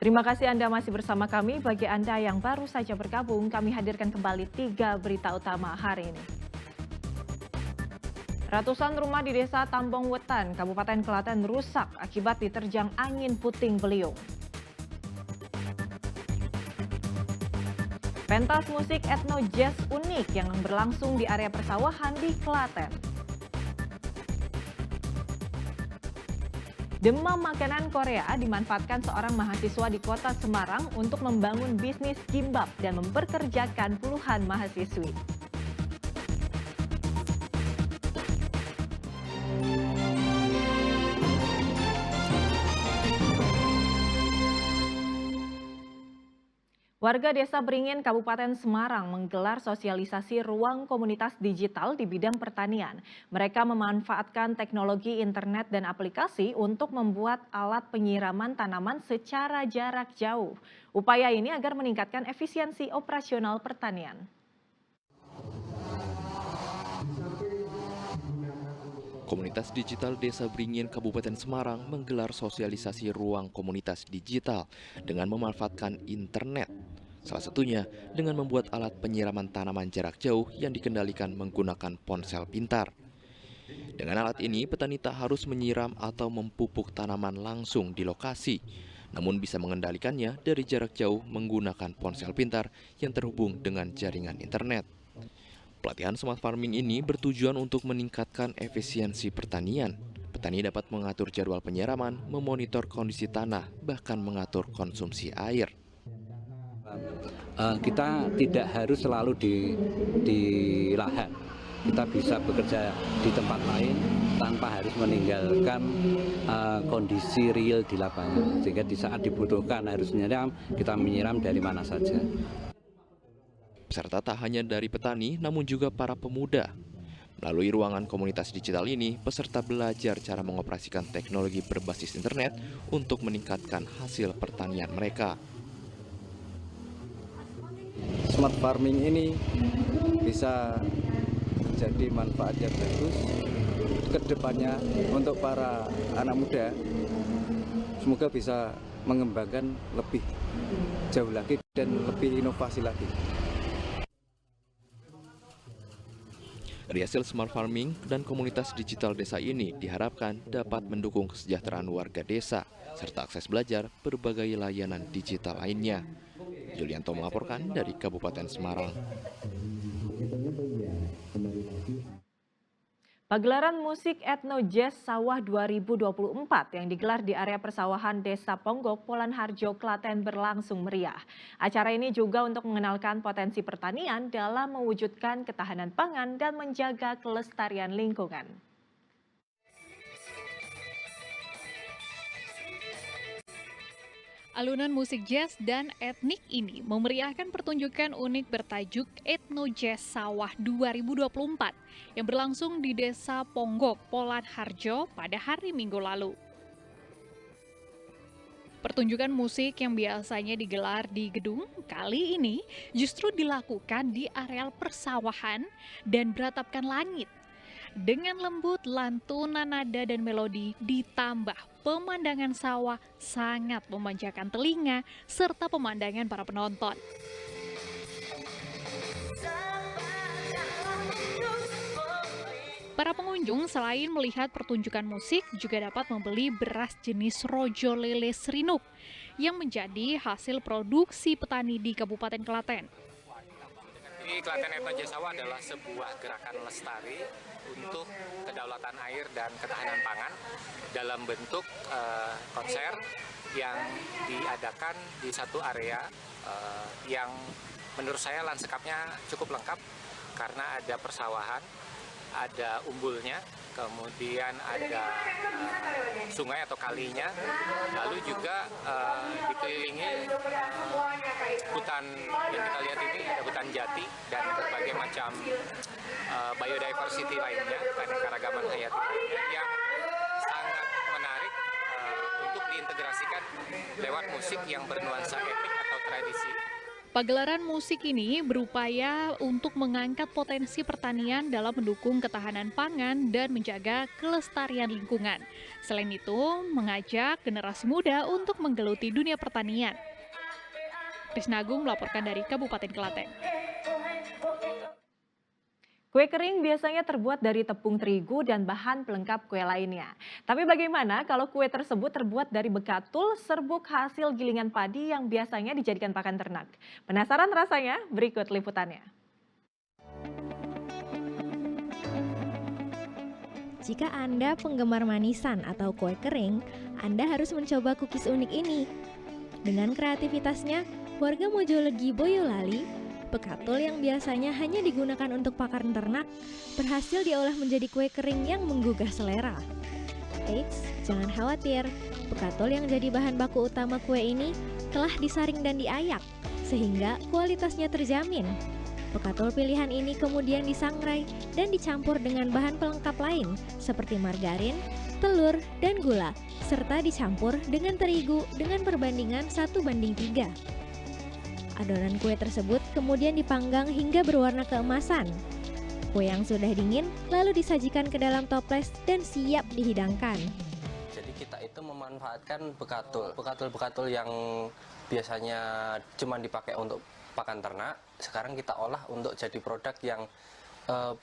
Terima kasih Anda masih bersama kami. Bagi Anda yang baru saja bergabung, kami hadirkan kembali 3 berita utama hari ini. Ratusan rumah di desa Tambong Wetan, Kabupaten Klaten rusak akibat diterjang angin puting beliung. Pentas musik etno jazz unik yang berlangsung di area persawahan di Klaten. Demam makanan Korea dimanfaatkan seorang mahasiswa di kota Semarang untuk membangun bisnis gimbap dan memperkerjakan puluhan mahasiswi. Warga Desa Beringin, Kabupaten Semarang menggelar sosialisasi ruang komunitas digital di bidang pertanian. Mereka memanfaatkan teknologi internet dan aplikasi untuk membuat alat penyiraman tanaman secara jarak jauh. Upaya ini agar meningkatkan efisiensi operasional pertanian. Komunitas Digital Desa Beringin Kabupaten Semarang menggelar sosialisasi ruang komunitas digital dengan memanfaatkan internet. Salah satunya dengan membuat alat penyiraman tanaman jarak jauh yang dikendalikan menggunakan ponsel pintar. Dengan alat ini, petani tak harus menyiram atau memupuk tanaman langsung di lokasi, namun bisa mengendalikannya dari jarak jauh menggunakan ponsel pintar yang terhubung dengan jaringan internet. Pelatihan smart farming ini bertujuan untuk meningkatkan efisiensi pertanian. Petani dapat mengatur jadwal penyiraman, memonitor kondisi tanah, bahkan mengatur konsumsi air. Kita tidak harus selalu di lahan. Kita bisa bekerja di tempat lain tanpa harus meninggalkan kondisi real di lapangan. Sehingga di saat dibutuhkan harus menyiram, kita menyiram dari mana saja. Peserta tak hanya dari petani, namun juga para pemuda. Melalui ruangan komunitas digital ini, peserta belajar cara mengoperasikan teknologi berbasis internet untuk meningkatkan hasil pertanian mereka. Smart farming ini bisa menjadi manfaat yang bagus ke depannya untuk para anak muda. Semoga bisa mengembangkan lebih jauh lagi dan lebih inovasi lagi. Dari hasil smart farming dan komunitas digital desa ini diharapkan dapat mendukung kesejahteraan warga desa serta akses belajar berbagai layanan digital lainnya. Yulianto melaporkan dari Kabupaten Semarang. Pagelaran musik etno jazz Sawah 2024 yang digelar di area persawahan Desa Ponggok, Polanharjo, Klaten berlangsung meriah. Acara ini juga untuk mengenalkan potensi pertanian dalam mewujudkan ketahanan pangan dan menjaga kelestarian lingkungan. Alunan musik jazz dan etnik ini memeriahkan pertunjukan unik bertajuk Etno Jazz Sawah 2024 yang berlangsung di Desa Ponggok, Polanharjo pada hari Minggu lalu. Pertunjukan musik yang biasanya digelar di gedung, kali ini justru dilakukan di areal persawahan dan beratapkan langit. Dengan lembut, lantunan nada dan melodi ditambah pemandangan sawah sangat memanjakan telinga serta pemandangan para penonton. Para pengunjung selain melihat pertunjukan musik juga dapat membeli beras jenis Rojo Lele Serinuk yang menjadi hasil produksi petani di Kabupaten Klaten. Jadi Klaten Etno Jazz Sawah adalah sebuah gerakan lestari untuk kedaulatan air dan ketahanan pangan dalam bentuk konser yang diadakan di satu area yang menurut saya lanskapnya cukup lengkap karena ada persawahan, ada umbulnya, kemudian ada sungai atau kalinya, lalu juga dikelilingi hutan yang kita lihat ini, ada hutan jati dan berbagai macam biodiversity lainnya, keanekaragaman hayati lainnya yang sangat menarik untuk diintegrasikan lewat musik yang bernuansa etik atau tradisi. Pagelaran musik ini berupaya untuk mengangkat potensi pertanian dalam mendukung ketahanan pangan dan menjaga kelestarian lingkungan. Selain itu, mengajak generasi muda untuk menggeluti dunia pertanian. Krisna Agung melaporkan dari Kabupaten Klaten. Kue kering biasanya terbuat dari tepung terigu dan bahan pelengkap kue lainnya. Tapi bagaimana kalau kue tersebut terbuat dari bekatul, serbuk hasil gilingan padi yang biasanya dijadikan pakan ternak? Penasaran rasanya? Berikut liputannya. Jika Anda penggemar manisan atau kue kering, Anda harus mencoba cookies unik ini. Dengan kreativitasnya, warga Mojolegi, Boyolali, bekatul yang biasanya hanya digunakan untuk pakan ternak berhasil diolah menjadi kue kering yang menggugah selera. Eits, jangan khawatir, bekatul yang jadi bahan baku utama kue ini telah disaring dan diayak, sehingga kualitasnya terjamin. Bekatul pilihan ini kemudian disangrai dan dicampur dengan bahan pelengkap lain seperti margarin, telur, dan gula, serta dicampur dengan terigu dengan perbandingan 1:3. Adonan kue tersebut kemudian dipanggang hingga berwarna keemasan. Kue yang sudah dingin lalu disajikan ke dalam toples dan siap dihidangkan. Jadi kita itu memanfaatkan bekatul yang biasanya cuma dipakai untuk pakan ternak, sekarang kita olah untuk jadi produk yang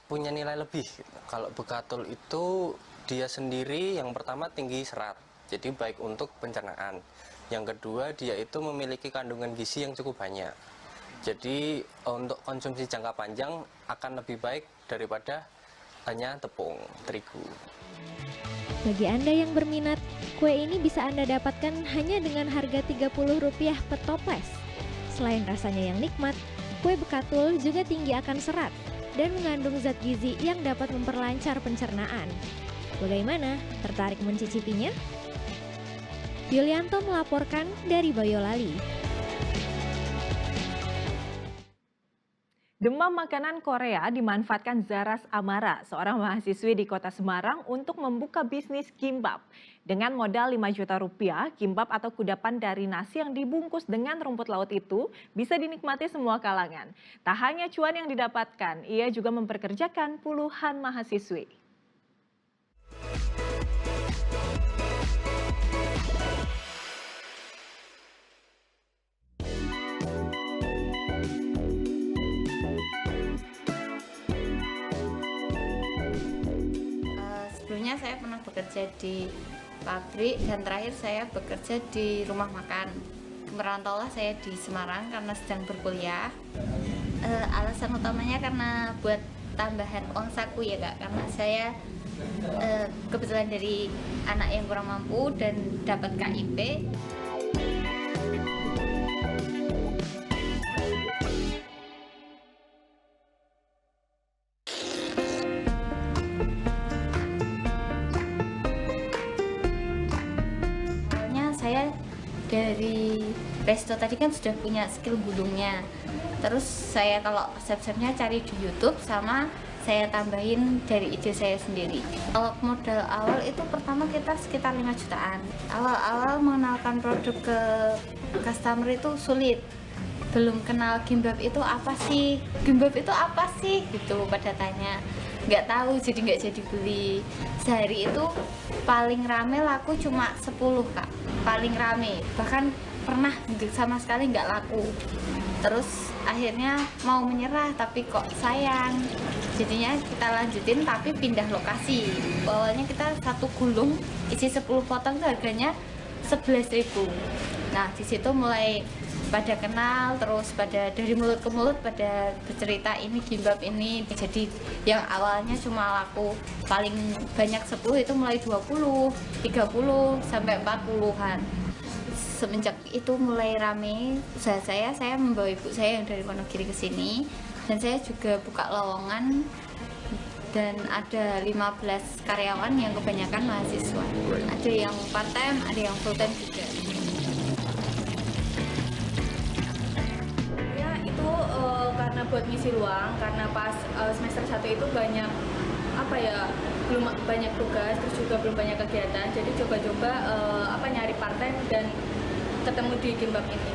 punya nilai lebih. Kalau bekatul itu dia sendiri yang pertama tinggi serat, jadi baik untuk pencernaan. Yang kedua, dia itu memiliki kandungan gizi yang cukup banyak. Jadi untuk konsumsi jangka panjang akan lebih baik daripada hanya tepung terigu. Bagi Anda yang berminat, kue ini bisa Anda dapatkan hanya dengan harga Rp30 per toples. Selain rasanya yang nikmat, kue bekatul juga tinggi akan serat dan mengandung zat gizi yang dapat memperlancar pencernaan. Bagaimana? Tertarik mencicipinya? Yulianto melaporkan dari Boyolali. Demam makanan Korea dimanfaatkan Zaras Amara, seorang mahasiswi di kota Semarang untuk membuka bisnis kimbap. Dengan modal 5 juta rupiah, kimbap atau kudapan dari nasi yang dibungkus dengan rumput laut itu bisa dinikmati semua kalangan. Tak hanya cuan yang didapatkan, ia juga memperkerjakan puluhan mahasiswi. Sebelumnya saya pernah bekerja di pabrik dan terakhir saya bekerja di rumah makan. Merantaulah saya di Semarang karena sedang berkuliah. Alasan utamanya karena buat tambahan uang saku ya Kak, karena saya kebetulan dari anak yang kurang mampu dan dapat KIP. Saya dari resto tadi kan sudah punya skill gulungnya, terus saya kalau resep-resepnya cari di YouTube sama saya tambahin dari ide saya sendiri. Kalau modal awal itu pertama kita sekitar 5 jutaan. Awal-awal mengenalkan produk ke customer itu sulit, belum kenal gimbap itu apa sih, gitu pada tanya. Nggak tahu, jadi nggak jadi beli. Sehari itu paling rame laku cuma 10 Kak, paling rame, bahkan pernah sama sekali nggak laku. Terus akhirnya mau menyerah tapi kok sayang, jadinya kita lanjutin tapi pindah lokasi. Awalnya kita satu gulung isi 10 potong itu harganya 11.000. Nah di situ mulai pada kenal, terus pada dari mulut ke mulut pada bercerita ini gimbap ini. Jadi yang awalnya cuma laku paling banyak 10 itu mulai 20, 30 sampai 40-an. Semenjak itu mulai rame usaha saya membawa ibu saya yang dari Wonogiri ke sini, dan saya juga buka lowongan dan ada 15 karyawan yang kebanyakan mahasiswa. Ada yang part time, ada yang full time juga. Karena buat ngisi ruang, karena pas semester 1 itu banyak belum banyak tugas, terus juga belum banyak kegiatan, jadi coba-coba nyari part time dan ketemu di gimbap ini.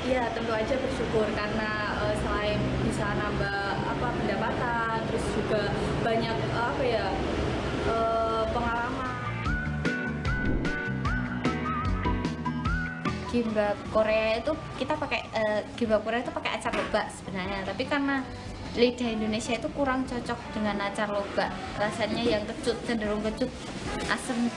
Ya tentu aja bersyukur karena selain bisa nambah pendapatan, terus juga banyak pengalaman. Gimbap Korea itu kita pakai gimbap Korea itu pakai acar lobak sebenarnya, tapi karena lidah Indonesia itu kurang cocok dengan acar lobak, rasanya yang kecut, cenderung kecut, asam,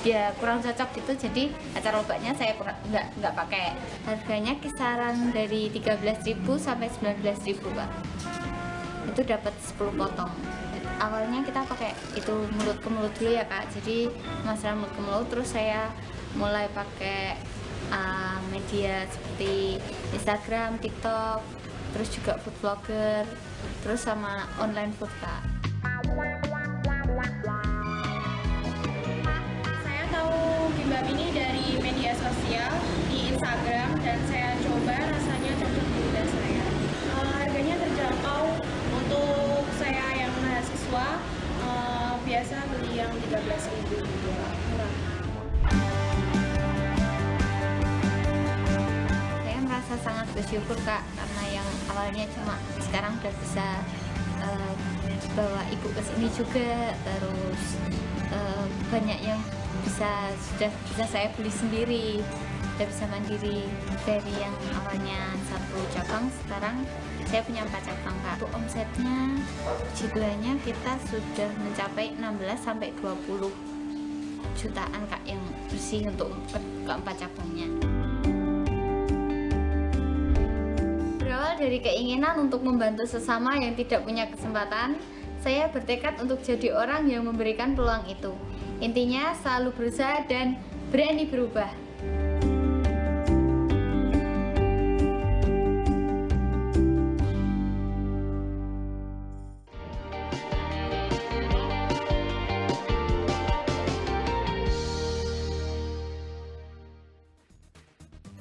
ya kurang cocok gitu, jadi acar lobaknya saya nggak pakai. Harganya kisaran dari 13.000 sampai 19.000 Pak, itu dapat 10 potong. Awalnya kita pakai itu mulut ke mulut dulu ya Kak, jadi masalah mulut ke mulut, terus saya mulai pakai media seperti Instagram, TikTok, terus juga food vlogger, terus sama online food Kak. Saya tahu gimbap ini dari media sosial di Instagram dan saya coba, rasanya cocok di lidah saya. Harganya terjangkau untuk saya yang mahasiswa, biasa beli yang 13.000 murah. Sangat bersyukur Kak, karena yang awalnya cuma sekarang udah bisa bawa ibu ke sini juga, terus banyak yang sudah bisa saya beli sendiri, sudah bisa mandiri. Dari yang awalnya 1 cabang, sekarang saya punya 4 cabang Kak. Untuk omsetnya, jualannya kita sudah mencapai 16-20 jutaan Kak, yang bersih untuk ke-4 cabangnya. Dari keinginan untuk membantu sesama yang tidak punya kesempatan, saya bertekad untuk jadi orang yang memberikan peluang itu. Intinya selalu berusaha dan berani berubah.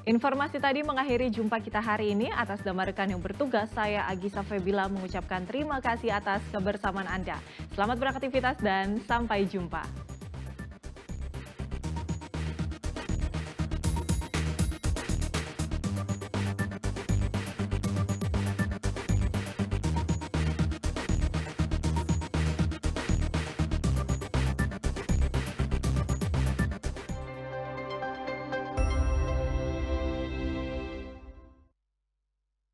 Informasi tadi mengakhiri jumpa kita hari ini. Atas nama rekan yang bertugas, saya Agisa Febila mengucapkan terima kasih atas kebersamaan Anda. Selamat beraktivitas dan sampai jumpa.